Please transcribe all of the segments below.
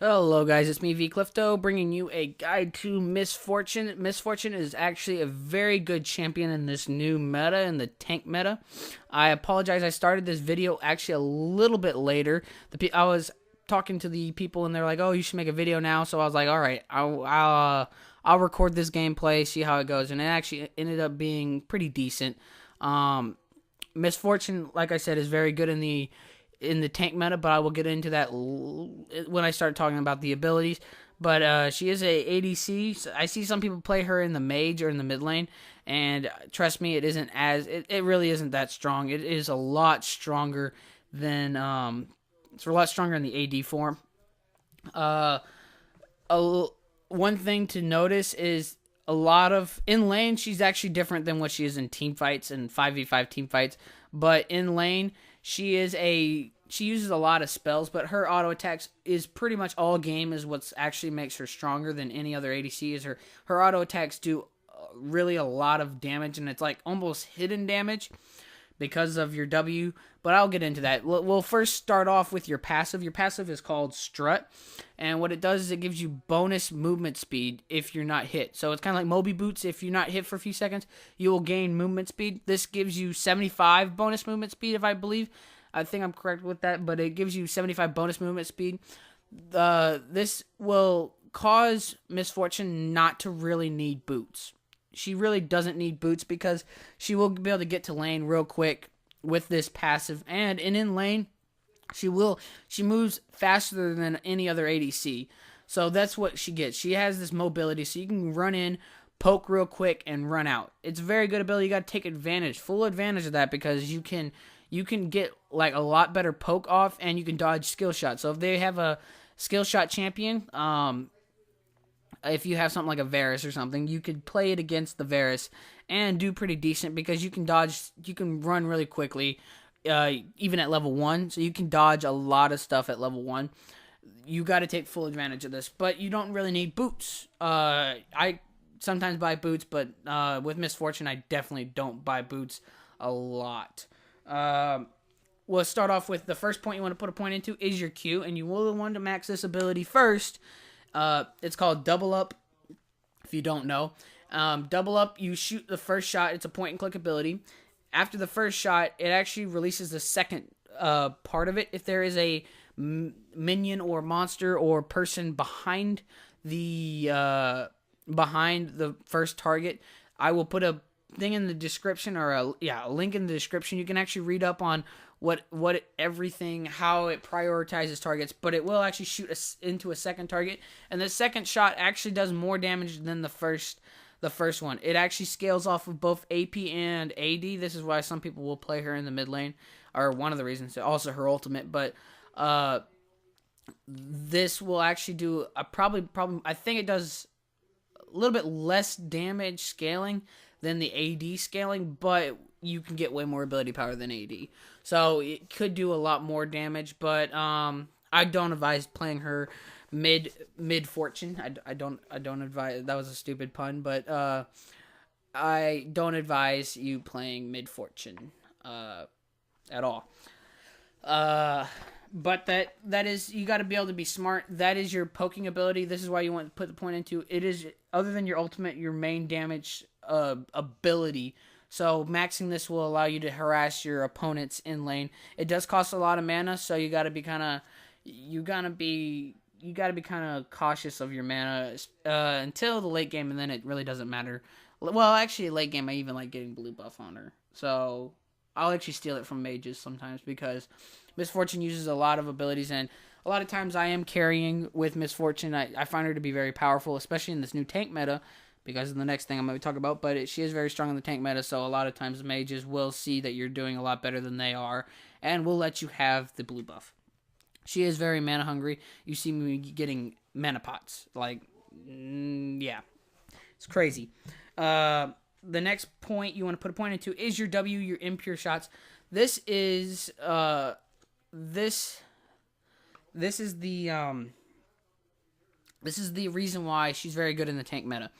Hello guys, it's me V Clifto bringing you a guide to Misfortune. Misfortune is actually a very good champion in this new meta, in the tank meta. I apologize, I started this video actually a little bit later. I was talking to the people and they're like, "Oh, you should make a video now." So I was like, "All right, I'll record this gameplay, see how it goes," and it actually ended up being pretty decent. Misfortune, like I said, is very good in the tank meta, but I will get into that when I start talking about the abilities. But she is a ADC. So I see some people play her in the mage or in the mid lane, and trust me, it really isn't that strong. It is a lot stronger than it's a lot stronger in the AD form. One thing to notice is a lot of in lane, she's actually different than what she is in team fights and 5v5 team fights. But in lane, she uses a lot of spells, but her auto attacks is pretty much all game is what actually makes her stronger than any other ADC. Is her auto attacks do really a lot of damage, and it's like almost hidden damage because of your W, but I'll get into that. We'll first start off with your passive. Your passive is called Strut, and what it does is it gives you bonus movement speed if you're not hit. So it's kind of like Moby Boots. If you're not hit for a few seconds, you will gain movement speed. This gives you 75 bonus movement speed, if I believe. I think I'm correct with that, but it gives you 75 bonus movement speed. This will cause Misfortune not to really need boots. She really doesn't need boots because she will be able to get to lane real quick with this passive. And in lane, she moves faster than any other ADC. So that's what she gets. She has this mobility, so you can run in, poke real quick, and run out. It's a very good ability. You got to take full advantage of that, because you can get like a lot better poke off, and you can dodge skill shots. So if they have a skill shot champion, if you have something like a Varus or something, you could play it against the Varus and do pretty decent, because you can run really quickly, even at level 1. So you can dodge a lot of stuff at level 1. You got to take full advantage of this, but you don't really need boots. I sometimes buy boots, but with Misfortune, I definitely don't buy boots a lot. We'll start off with the first point you want to put a point into is your Q, and you will want to max this ability first. It's called Double Up, if you don't know. Double Up, you shoot the first shot. It's a point and click ability. After the first shot, it actually releases the second part of it. If there is a minion or monster or person behind the first target, I will put a thing in the description, or a link in the description. You can actually read up on how it prioritizes targets, but it will actually shoot into a second target, and the second shot actually does more damage than the first one. It actually scales off of both AP and AD. This is why some people will play her in the mid lane, or one of the reasons. Also her ultimate, but this will actually do a probably I think it does a little bit less damage scaling than the AD scaling, but you can get way more ability power than AD. So it could do a lot more damage, but I don't advise playing her mid fortune. I don't advise. That was a stupid pun, but I don't advise you playing mid fortune at all. But that is, you got to be able to be smart. That is your poking ability. This is why you want to put the point into. It is, other than your ultimate, your main damage ability. So maxing this will allow you to harass your opponents in lane. It does cost a lot of mana, so you got to be kind of cautious of your mana until the late game, and then it really doesn't matter. Well, actually, late game I even like getting blue buff on her. So I'll actually steal it from mages sometimes, because Misfortune uses a lot of abilities, and a lot of times I am carrying with Misfortune. I find her to be very powerful, especially in this new tank meta, because of the next thing I'm going to talk about, but she is very strong in the tank meta, so a lot of times the mages will see that you're doing a lot better than they are, and will let you have the blue buff. She is very mana hungry. You see me getting mana pots. Like, yeah. It's crazy. The next point you want to put a point into is your W, your impure shots. This is the reason why she's very good in the tank meta.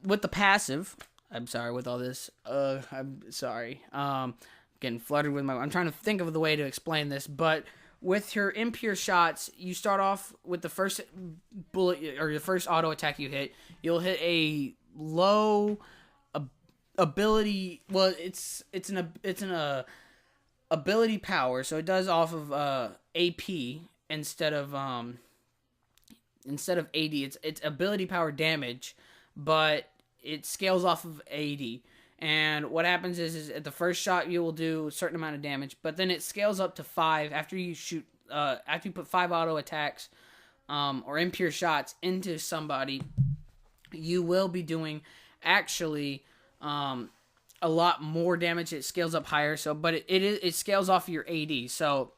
With the passive, I'm sorry, with all this, I'm sorry, getting fluttered with I'm trying to think of the way to explain this, but with your impure shots, you start off with the first bullet or the first auto attack you hit. You'll hit a low ability. Well, it's an ability power, so it does off of AP instead of AD. It's ability power damage, but it scales off of AD. And what happens is at the first shot you will do a certain amount of damage, but then it scales up to 5 after you shoot. After you put 5 auto attacks or impure shots into somebody, you will be doing actually a lot more damage. It scales up higher, but it scales off of your AD. So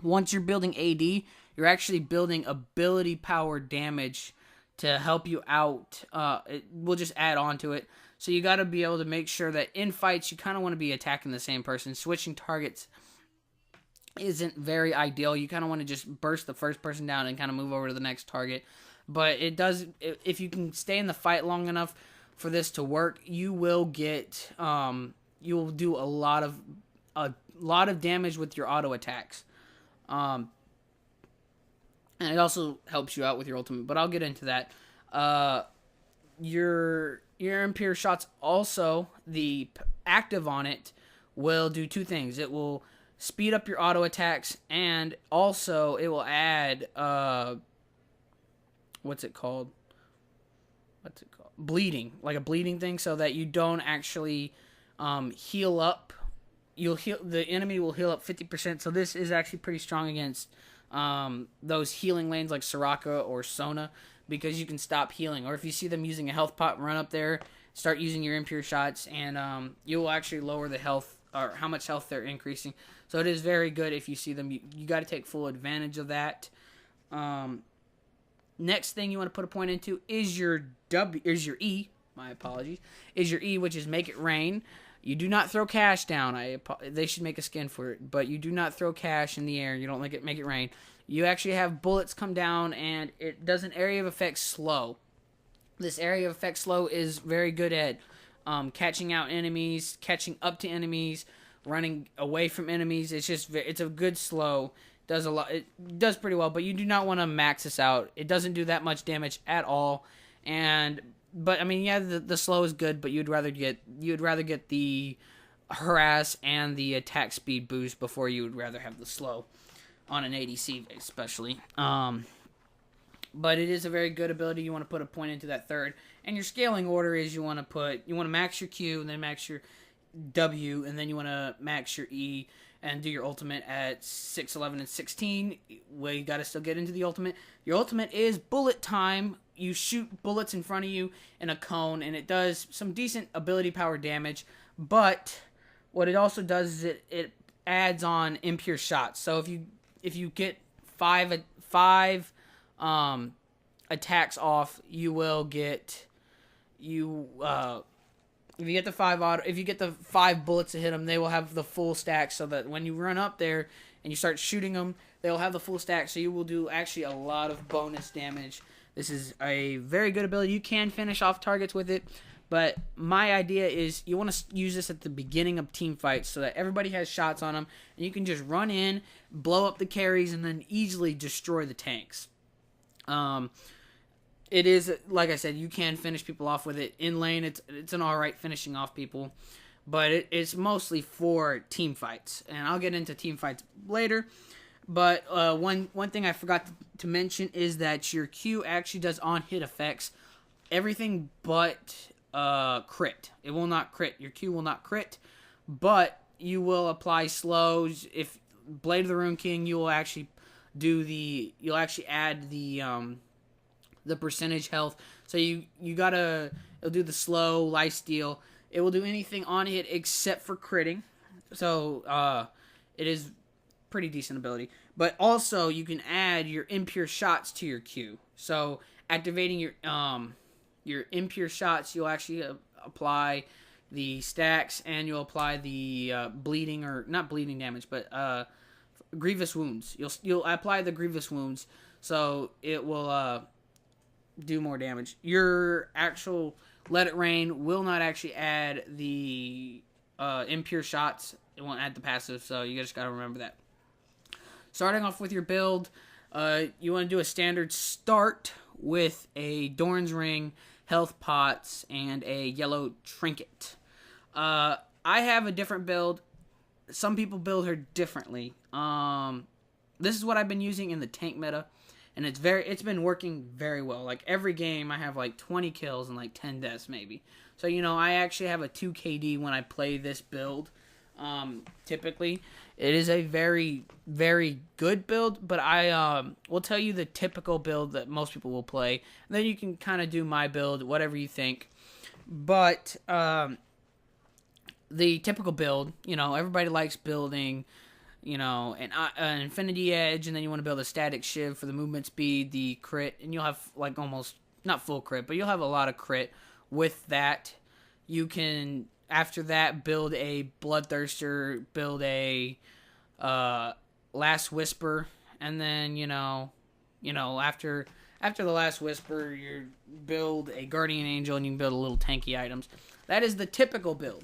once you're building AD, you're actually building ability power damage to help you out. It will just add on to it. So you got to be able to make sure that in fights, you kind of want to be attacking the same person. Switching targets isn't very ideal. You kind of want to just burst the first person down and kind of move over to the next target. But it does, if you can stay in the fight long enough for this to work, you will get, you will do a lot of damage with your auto attacks. And it also helps you out with your ultimate, but I'll get into that. Your impure shots also, the active on it will do 2 things. It will speed up your auto attacks, and also it will add what's it called? Bleeding, like a bleeding thing, so that you don't actually heal up. The enemy will heal up 50%. So this is actually pretty strong against those healing lanes like Soraka or Sona, because you can stop healing. Or if you see them using a health pot, run up there, start using your impure shots, and you will actually lower the health or how much health they're increasing. So it is very good if you see them. You got to take full advantage of that. Next thing you want to put a point into is your E. My apologies. Is your E, which is make it rain. You do not throw cash down. They should make a skin for it, but you do not throw cash in the air. You don't make it rain. You actually have bullets come down, and it does an area of effect slow. This area of effect slow is very good at catching out enemies, catching up to enemies, running away from enemies. It's a good slow. Does a lot. It does pretty well, but you do not want to max this out. It doesn't do that much damage at all. But I mean, yeah, the slow is good, but you'd rather get the harass and the attack speed boost before you would rather have the slow on an ADC especially. But it is a very good ability. You want to put a point into that third. And your scaling order is you want to max your Q, and then max your W, and then you want to max your E and do your ultimate at 6, 11, and 16. Well, you got to still get into the ultimate. Your ultimate is bullet time. You shoot bullets in front of you in a cone, and it does some decent ability power damage. But what it also does is it adds on impure shots. So if you get five attacks off, you will get if you get the 5 bullets to hit them, they will have the full stack, so that when you run up there and you start shooting them, they'll have the full stack, so you will do actually a lot of bonus damage. This is a very good ability. You can finish off targets with it, but my idea is you want to use this at the beginning of team fights so that everybody has shots on them, and you can just run in, blow up the carries, and then easily destroy the tanks. It is, like I said, you can finish people off with it. In lane, it's an alright finishing off people. But it's mostly for team fights. And I'll get into team fights later. But one thing I forgot to mention is that your Q actually does on-hit effects. Everything but crit. It will not crit. Your Q will not crit. But you will apply slows. If Blade of the Rune King, you'll actually add the percentage health. So it'll do the slow lifesteal. It will do anything on hit except for critting. So it is pretty decent ability. But also you can add your impure shots to your Q. So activating your impure shots, you'll actually apply the stacks, and you'll apply the bleeding, or not bleeding damage, but grievous wounds. You'll apply the grievous wounds, so it will do more damage. Your actual Let It Rain will not actually add the impure shots. It won't add the passive, so you just gotta remember that. Starting off with your build, you want to do a standard start with a Doran's Ring, health pots, and a yellow trinket. I have a different build. Some people build her differently. This is what I've been using in the tank meta, and it's been working very well. Like every game, I have like 20 kills and like 10 deaths maybe. So I actually have a 2 KD when I play this build. Typically, it is a very, very good build, but I will tell you the typical build that most people will play, and then you can kind of do my build, whatever you think. But the typical build, everybody likes building, an Infinity Edge, and then you want to build a static Shiv for the movement speed, the crit, and you'll have like almost, not full crit, but you'll have a lot of crit with that. You can, after that, build a BloodThirster, build a Last Whisper, and then, after the Last Whisper, you build a Guardian Angel, and you can build a little tanky items. That is the typical build.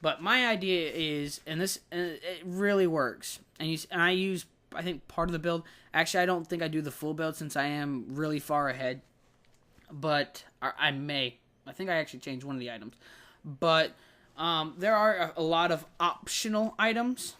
But my idea is, and it really works, and I use, I think, part of the build. Actually, I don't think I do the full build since I am really far ahead. But I think I actually changed one of the items. But there are a lot of optional items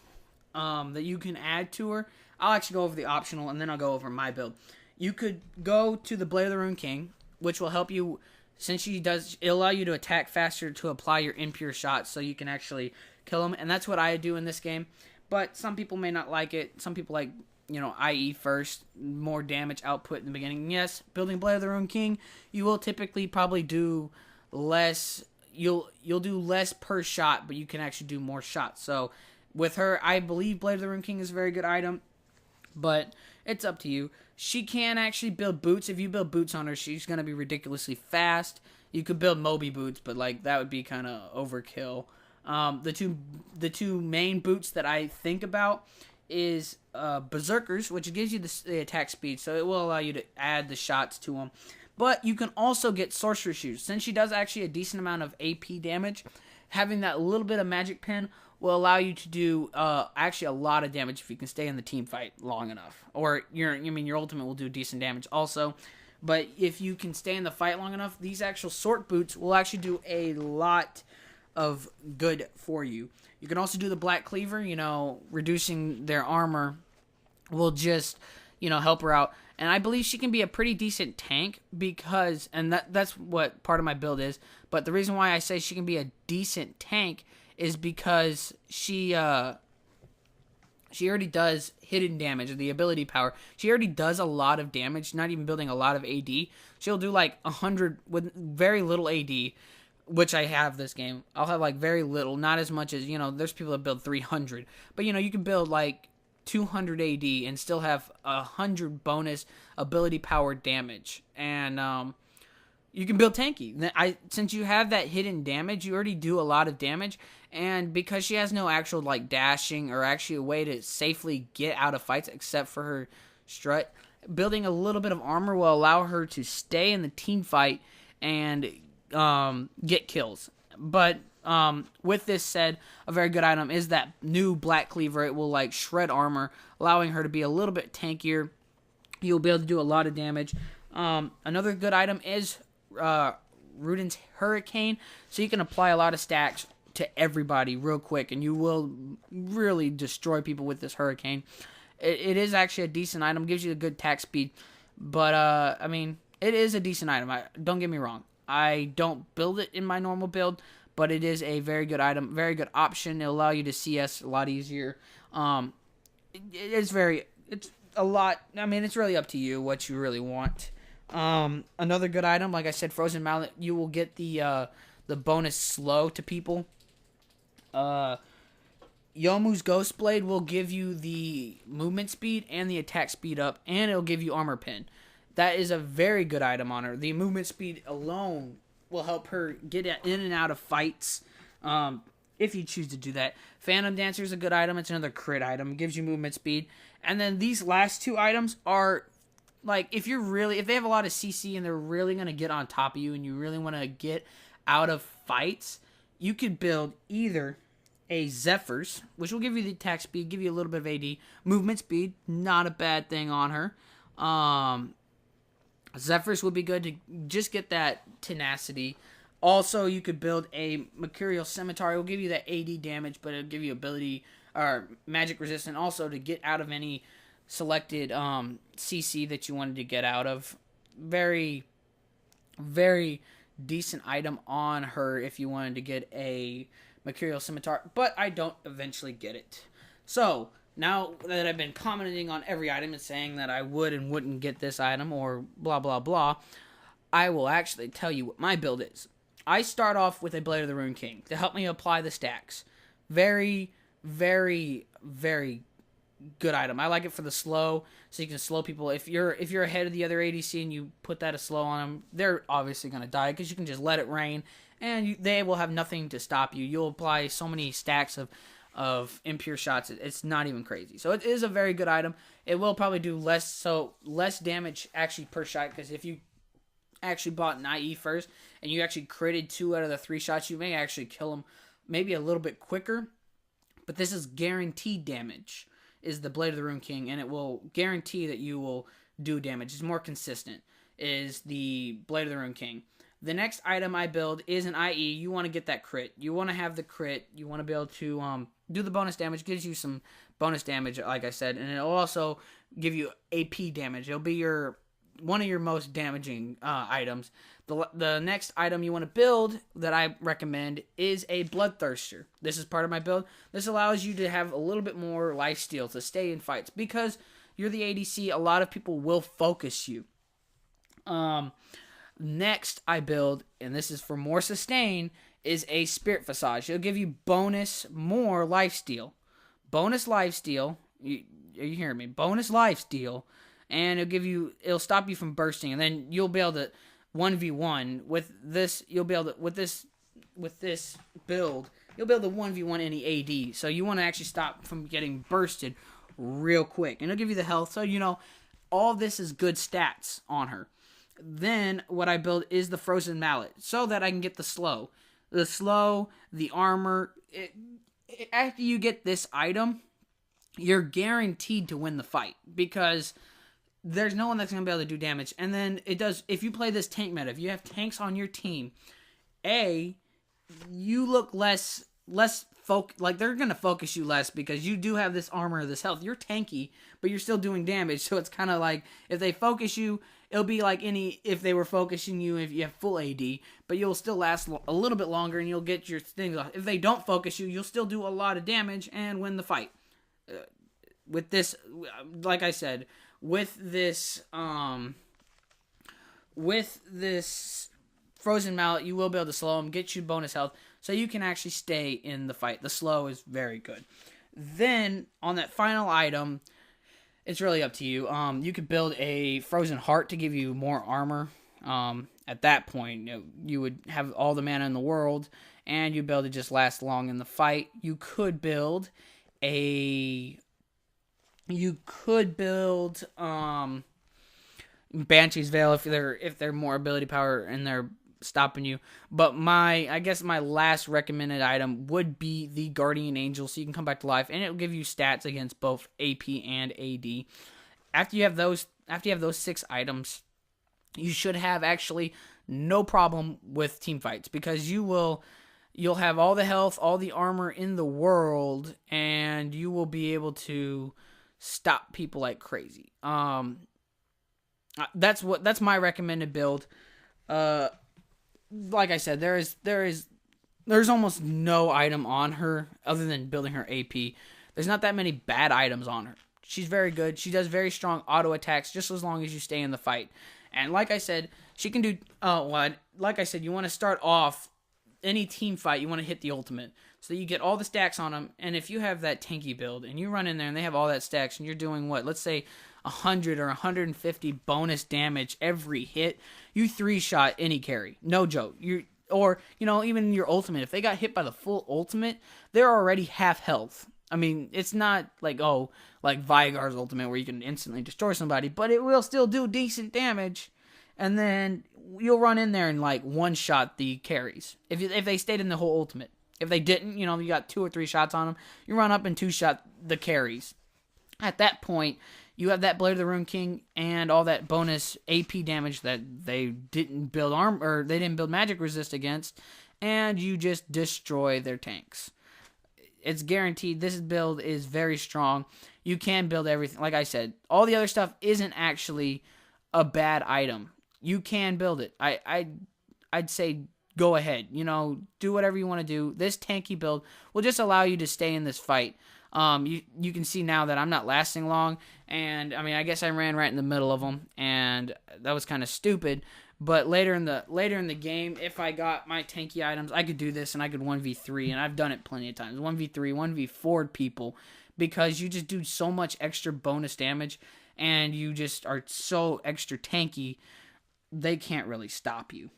that you can add to her. I'll actually go over the optional, and then I'll go over my build. You could go to the Blade of the Rune King, which will help you. Since it'll allow you to attack faster to apply your impure shots, so you can actually kill them, and that's what I do in this game. But some people may not like it. Some people like, IE first, more damage output in the beginning. Yes, building Blade of the Rune King, you will typically probably do less. You'll do less per shot, but you can actually do more shots. So with her, I believe Blade of the Rune King is a very good item, but it's up to you. She can actually build boots. If you build boots on her, she's going to be ridiculously fast. You could build Moby boots, but that would be kind of overkill. The two main boots that I think about is Berserkers, which gives you the attack speed, so it will allow you to add the shots to them. But you can also get Sorcerer shoes. Since she does actually a decent amount of AP damage, having that little bit of magic pen will allow you to do actually a lot of damage if you can stay in the team fight long enough. Or your ultimate will do decent damage also. But if you can stay in the fight long enough, these actual sword boots will actually do a lot of good for you. You can also do the Black Cleaver, reducing their armor will just, help her out. And I believe she can be a pretty decent tank because, and that's what part of my build is, but the reason why I say she can be a decent tank is because she already does hidden damage, the ability power. She already does a lot of damage, not even building a lot of AD. She'll do like 100 with very little AD, which I have this game. I'll have like very little, not as much as, there's people that build 300. But, you can build like 200 AD and still have 100 bonus ability power damage. And you can build tanky. Since you have that hidden damage, you already do a lot of damage. And because she has no actual like dashing or actually a way to safely get out of fights except for her strut, building a little bit of armor will allow her to stay in the team fight and get kills. But with this said, a very good item is that new Black Cleaver. It will like shred armor, allowing her to be a little bit tankier. You'll be able to do a lot of damage. Another good item is Runaan's Hurricane, so you can apply a lot of stacks to everybody real quick, and you will really destroy people with this Hurricane. It is actually a decent item, gives you a good attack speed, but it is a decent item. Don't get me wrong. I don't build it in my normal build, but it is a very good item, very good option. It'll allow you to CS a lot easier. It's a lot. It's really up to you what you really want. Another good item, like I said, Frozen Mallet. You will get the bonus slow to people. Youmuu's Ghostblade will give you the movement speed and the attack speed up, and it'll give you armor pin. That is a very good item on her. The movement speed alone will help her get in and out of fights, if you choose to do that. Phantom Dancer is a good item. It's another crit item. It gives you movement speed. And then these last two items are, like, if they have a lot of CC and they're really going to get on top of you and you really want to get out of fights, you could build either a Zephyr's, which will give you the attack speed, give you a little bit of AD. Movement speed, not a bad thing on her. Zephyr's would be good to just get that tenacity. Also, you could build a Mercurial Scimitar. It will give you that AD damage, but it'll give you ability or magic resistant also to get out of any selected CC that you wanted to get out of. Very, very decent item on her if you wanted to get a Mercurial Scimitar, but I don't eventually get it. So, now that I've been commenting on every item and saying that I would and wouldn't get this item or blah blah blah, I will actually tell you what my build is. I start off with a Blade of the Rune King to help me apply the stacks. Very, very, very good item. I like it for the slow, so you can slow people. If you're ahead of the other ADC and you put that a slow on them, they're obviously going to die because you can just let it rain, and they will have nothing to stop you. You'll apply so many stacks of impure shots. It's not even crazy. So it is a very good item. It will probably do less damage actually per shot, because if you actually bought an IE first and you actually critted 2 out of the 3 shots, you may actually kill them maybe a little bit quicker. But this is guaranteed damage, is the Blade of the Rune King, and it will guarantee that you will do damage. It's more consistent, is the Blade of the Rune King. The next item I build is an IE. You want to get that crit. You want to have the crit. You want to be able to do the bonus damage. Gives you some bonus damage, like I said, and it'll also give you AP damage. It'll be one of your most damaging items. The next item you want to build that I recommend is a BloodThirster. This is part of my build. This allows you to have a little bit more lifesteal to stay in fights, because you're the ADC. A lot of people will focus you. Next I build, and this is for more sustain, is a Spirit Visage. It'll give you more lifesteal. Bonus lifesteal. Are you hearing me? Bonus lifesteal. And it'll stop you from bursting, and then you'll be able to 1v1 with this. You'll be able to with this build. You'll be able to 1v1 any AD. So you want to actually stop from getting bursted real quick, and it'll give you the health. So all this is good stats on her. Then what I build is the Frozen Mallet, so that I can get the slow, the armor. After you get this item, you're guaranteed to win the fight, because there's no one that's going to be able to do damage. And then it does, if you play this tank meta, if you have tanks on your team, you look less like they're going to focus you less, because you do have this armor, this health. You're tanky, but you're still doing damage. So it's kind of like, if they focus you, it'll be like if they were focusing you if you have full AD, but you'll still last a little bit longer and you'll get your things off. If they don't focus you, you'll still do a lot of damage and win the fight. With this, like I said, with this Frozen Mallet, you will be able to slow them, get you bonus health, so you can actually stay in the fight. The slow is very good. Then, on that final item, it's really up to you. You could build a Frozen Heart to give you more armor. At that point, you would have all the mana in the world, and you'd be able to just last long in the fight. You could build Banshee's Veil if they're more ability power and they're stopping you. But I guess my last recommended item would be the Guardian Angel, so you can come back to life, and it'll give you stats against both AP and AD. After you have those 6 items, you should have actually no problem with team fights, because you'll have all the health, all the armor in the world, and you will be able to stop people like crazy. That's my recommended build. Like I said, there's almost no item on her other than building her AP. There's not that many bad items on her. She's very good. She does very strong auto attacks just as long as you stay in the fight. And like I said, she can do like I said, you want to start off any team fight, you want to hit the ultimate, so you get all the stacks on them. And if you have that tanky build and you run in there and they have all that stacks, and you're doing let's say 100 or 150 bonus damage every hit, you 3-shot any carry, no joke. Even your ultimate, if they got hit by the full ultimate, they're already half health. I mean, it's not like Vigar's ultimate where you can instantly destroy somebody, but it will still do decent damage. And then you'll run in there and one-shot the carries if they stayed in the whole ultimate. If they didn't, you got 2 or 3 shots on them, you run up and 2-shot the carries. At that point, you have that Blade of the Ruined King and all that bonus AP damage that they didn't build they didn't build magic resist against, and you just destroy their tanks. It's guaranteed. This build is very strong. You can build everything. Like I said, all the other stuff isn't actually a bad item. You can build it. I'd say go ahead. Do whatever you want to do. This tanky build will just allow you to stay in this fight. You can see now that I'm not lasting long, and I guess I ran right in the middle of them, and that was kind of stupid. But later in the game, if I got my tanky items, I could do this, and I could 1v3, and I've done it plenty of times. 1v3, 1v4 people, because you just do so much extra bonus damage, and you just are so extra tanky, they can't really stop you.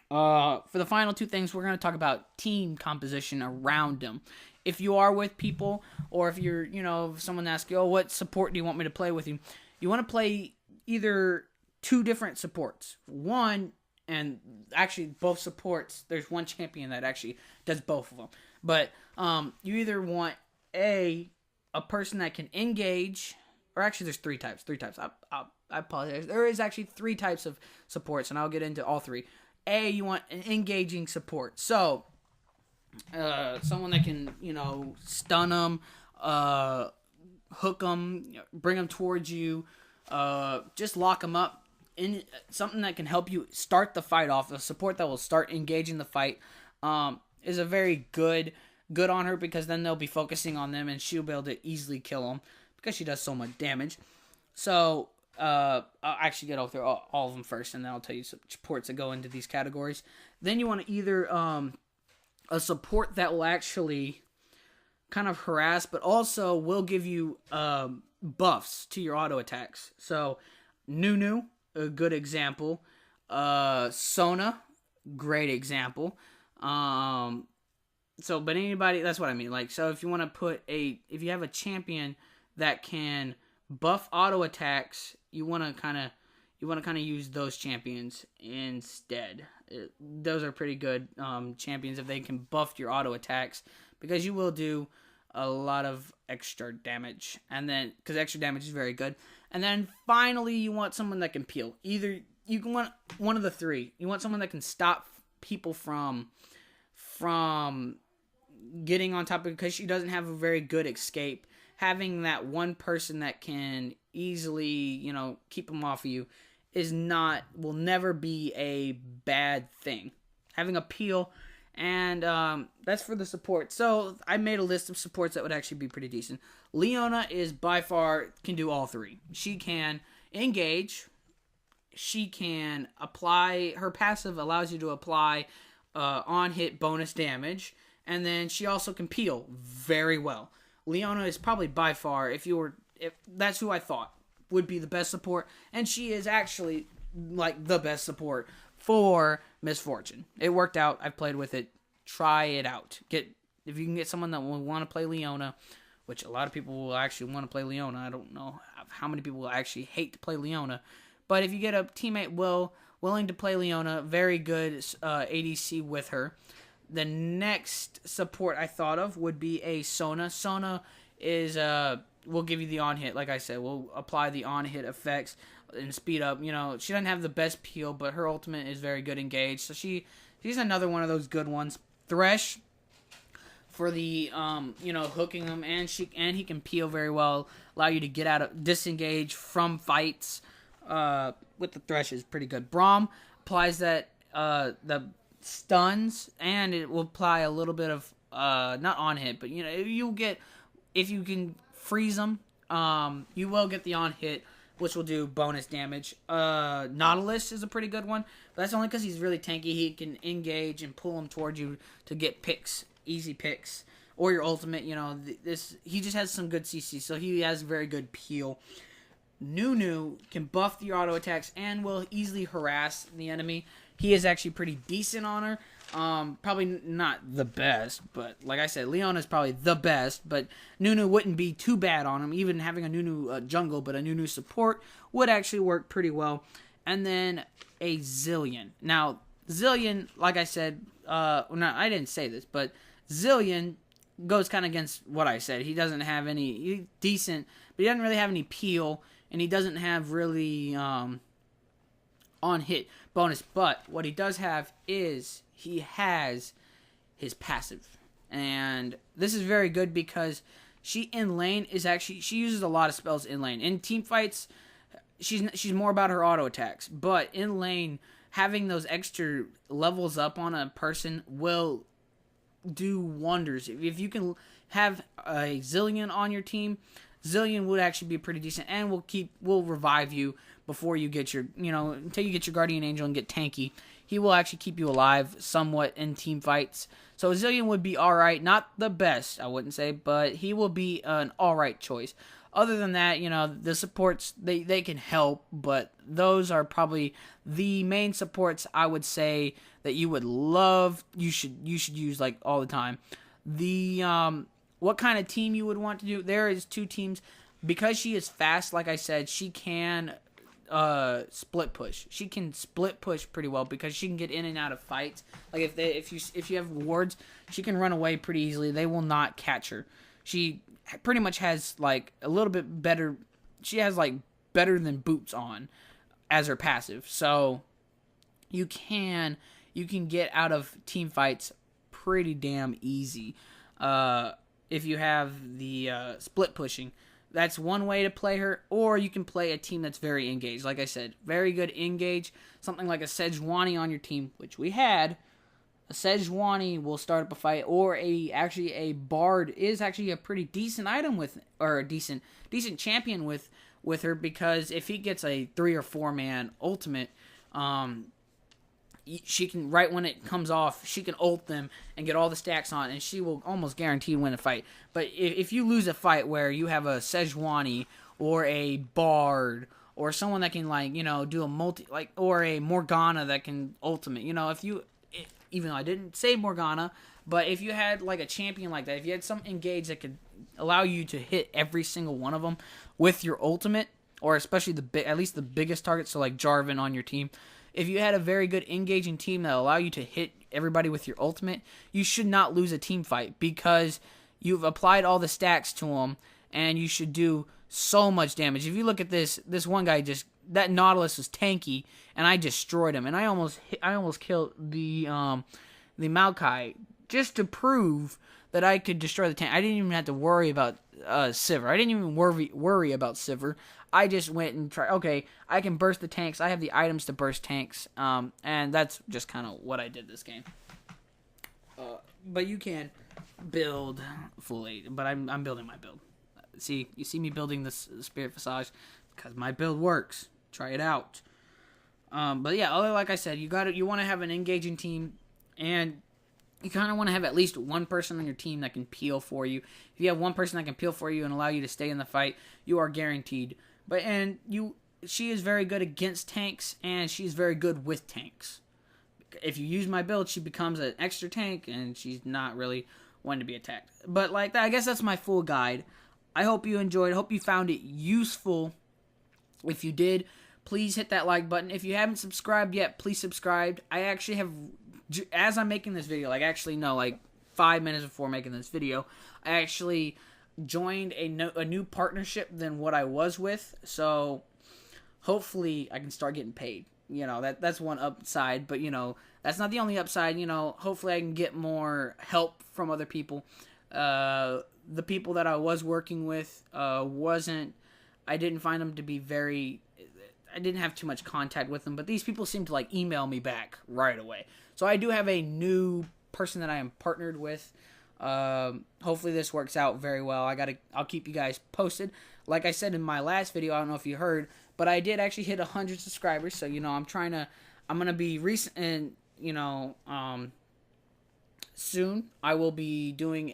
For the final 2 things, we're going to talk about team composition around them. If you are with people, or if you're, if someone asks you, what support do you want me to play with you? You want to play either 2 different supports. One, and actually both supports, there's one champion that actually does both of them. But you either want a person that can engage, or actually there's 3 types. I apologize. There is actually 3 types of supports, and I'll get into all 3. You want an engaging support. So, someone that can, stun them, hook them, bring them towards you, just lock them up. In something that can help you start the fight off. A support that will start engaging the fight is a very good on her, because then they'll be focusing on them, and she'll be able to easily kill them because she does so much damage. So, I'll actually get through all of them first, and then I'll tell you some supports that go into these categories. Then you want to either a support that will actually kind of harass, but also will give you buffs to your auto attacks. So, Youmuu, a good example. Sona, great example. But anybody, that's what I mean. So if you want to if you have a champion that can buff auto attacks, you want to kind of use those champions instead. Those are pretty good champions if they can buff your auto attacks, because you will do a lot of extra damage, and then because extra damage is very good. And then finally, you want someone that can peel. Either you can want one of the 3. You want someone that can stop people from getting on top of it, because she doesn't have a very good escape. Having that one person that can easily, keep them off of you will never be a bad thing. Having a peel, and that's for the support. So I made a list of supports that would actually be pretty decent. Leona is by far can do all 3. She can engage. She can apply, her passive allows you to apply on hit bonus damage, and then she also can peel very well. Leona is probably by far, if that's who I thought would be the best support, and she is actually the best support for Misfortune. It worked out. I've played with it. Try it out. If you can get someone that will want to play Leona, which a lot of people will actually want to play Leona. I don't know how many people will actually hate to play Leona, but if you get a teammate willing to play Leona, very good ADC with her. The next support I thought of would be a Sona. Sona is will give you the on hit. Like I said, will apply the on hit effects and speed up. She doesn't have the best peel, but her ultimate is very good engaged. So she's another one of those good ones. Thresh for the hooking them, and he can peel very well, allow you to get out of disengage from fights. With the Thresh is pretty good. Braum applies that the stuns, and it will apply a little bit of not on hit, but if you can freeze them, you will get the on hit, which will do bonus damage. Nautilus is a pretty good one, but that's only because he's really tanky. He can engage and pull them towards you to get picks, easy picks, or your ultimate. He just has some good CC, so he has very good peel. Youmuu can buff the auto attacks and will easily harass the enemy. He is actually pretty decent on her. Probably not the best, but like I said, Leona is probably the best, but Youmuu wouldn't be too bad on him. Even having a Youmuu jungle, but a Youmuu support would actually work pretty well. And then a Zillion. Now, Zillion, like I said, no, I didn't say this, but Zillion goes kind of against what I said. He doesn't have any decent, but he doesn't really have any peel, and he doesn't have really on hit bonus. But what he does have is he has his passive, and this is very good because she in lane is actually, she uses a lot of spells in lane. In team fights, she's more about her auto attacks, but in lane, having those extra levels up on a person will do wonders. If you can have a Zillion on your team, Zillion would actually be pretty decent, and will revive you before you get your, until you get your Guardian Angel and get tanky. He will actually keep you alive somewhat in team fights. So Zillion would be alright. Not the best, I wouldn't say, but he will be an alright choice. Other than that, the supports, they can help, but those are probably the main supports I would say that you would love, you should use like all the time. What kind of team you would want to do, there is 2 teams. Because she is fast, like I said, she can split push. She can split push pretty well because she can get in and out of fights. Like if you have wards, she can run away pretty easily. They will not catch her. She pretty much has like a little bit better. She has like better than boots on as her passive. So you can get out of team fights pretty damn easy if you have the split pushing. That's one way to play her, or you can play a team that's very engaged. Like I said, very good engage. Something like a Sejuani on your team, which we had. A Sejuani will start up a fight, or a Bard is actually a pretty decent item or a decent champion with her, because if he gets a 3 or 4 man ultimate, she can, right when it comes off, she can ult them and get all the stacks on, and she will almost guarantee win a fight. But if you lose a fight where you have a Sejuani or a Bard or someone that can do a multi, or a Morgana that can ultimate, even though I didn't say Morgana, but if you had like a champion like that, if you had some engage that could allow you to hit every single one of them with your ultimate, or especially at least the biggest targets, so like Jarvan on your team. If you had a very good engaging team that allow you to hit everybody with your ultimate, you should not lose a team fight because you've applied all the stacks to them, and you should do so much damage. If you look at this one guy, that Nautilus was tanky, and I destroyed him, and I almost killed the Maokai just to prove that I could destroy the tank. I didn't even have to worry about Sivir. I didn't even worry about Sivir. I just went and tried, okay, I can burst the tanks. I have the items to burst tanks. And that's just kind of what I did this game. But you can build fully. But I'm building my build. You see me building this Spirit Visage because my build works. Try it out. But yeah, like I said, you want to have an engaging team, and you kind of want to have at least one person on your team that can peel for you. If you have one person that can peel for you and allow you to stay in the fight, you are guaranteed. She is very good against tanks, and she's very good with tanks. If you use my build, she becomes an extra tank, and she's not really one to be attacked. But like that, I guess that's my full guide. I hope you enjoyed. I hope you found it useful. If you did, please hit that like button. If you haven't subscribed yet, please subscribe. I actually have, as I'm making this video, 5 minutes before making this video, I actually joined a new partnership than what I was with, so hopefully I can start getting paid. That's one upside, but that's not the only upside. Hopefully I can get more help from other people. The people that I was working with I didn't find them to be I didn't have too much contact with them, but these people seem to email me back right away. So I do have a new person that I am partnered with. Hopefully this works out very well. I'll keep you guys posted. Like I said in my last video, I don't know if you heard, but I did actually hit 100 subscribers. So, I'm going to be recent, and, soon I will be doing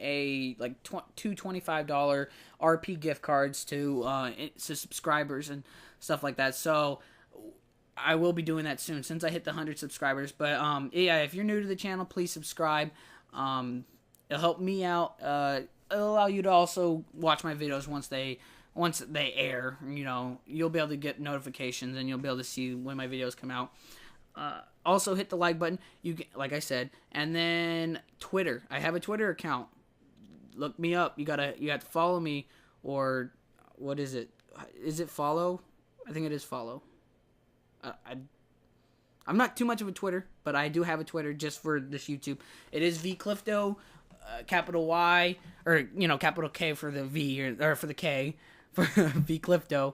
two $25 RP gift cards to subscribers and stuff like that. So I will be doing that soon since I hit the 100 subscribers. But yeah, if you're new to the channel, please subscribe. It'll help me out. It'll allow you to also watch my videos once they air. You'll be able to get notifications, and you'll be able to see when my videos come out. Also hit the like button. You can, like I said, and then Twitter. I have a Twitter account. Look me up. You have to follow me, or what is it? Is it follow? I think it is follow. I'm not too much of a Twitter, but I do have a Twitter just for this YouTube. It is vclifto, capital Y, or capital K for the V, or for the K for vclifto,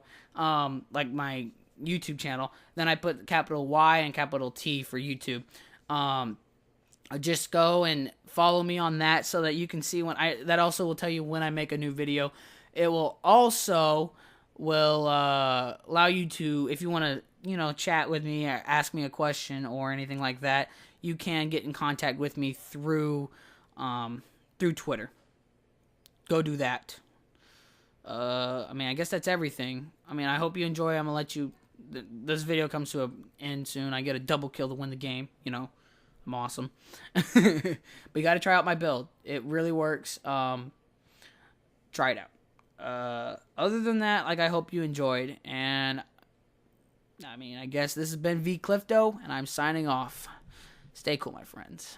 like my YouTube channel. Then I put capital Y and capital T for YouTube. Just go and follow me on that so that you can see that also will tell you when I make a new video. It will also allow you to, if you want to, chat with me or ask me a question or anything like that, you can get in contact with me through Twitter. Go do that. I guess that's everything. I hope you enjoy. I'm gonna let you. This video comes to an end soon. I get a double kill to win the game. I'm awesome. But you got to try out my build. It really works. Try it out. Other than that, I hope you enjoyed. And I guess this has been vclifto, and I'm signing off. Stay cool, my friends.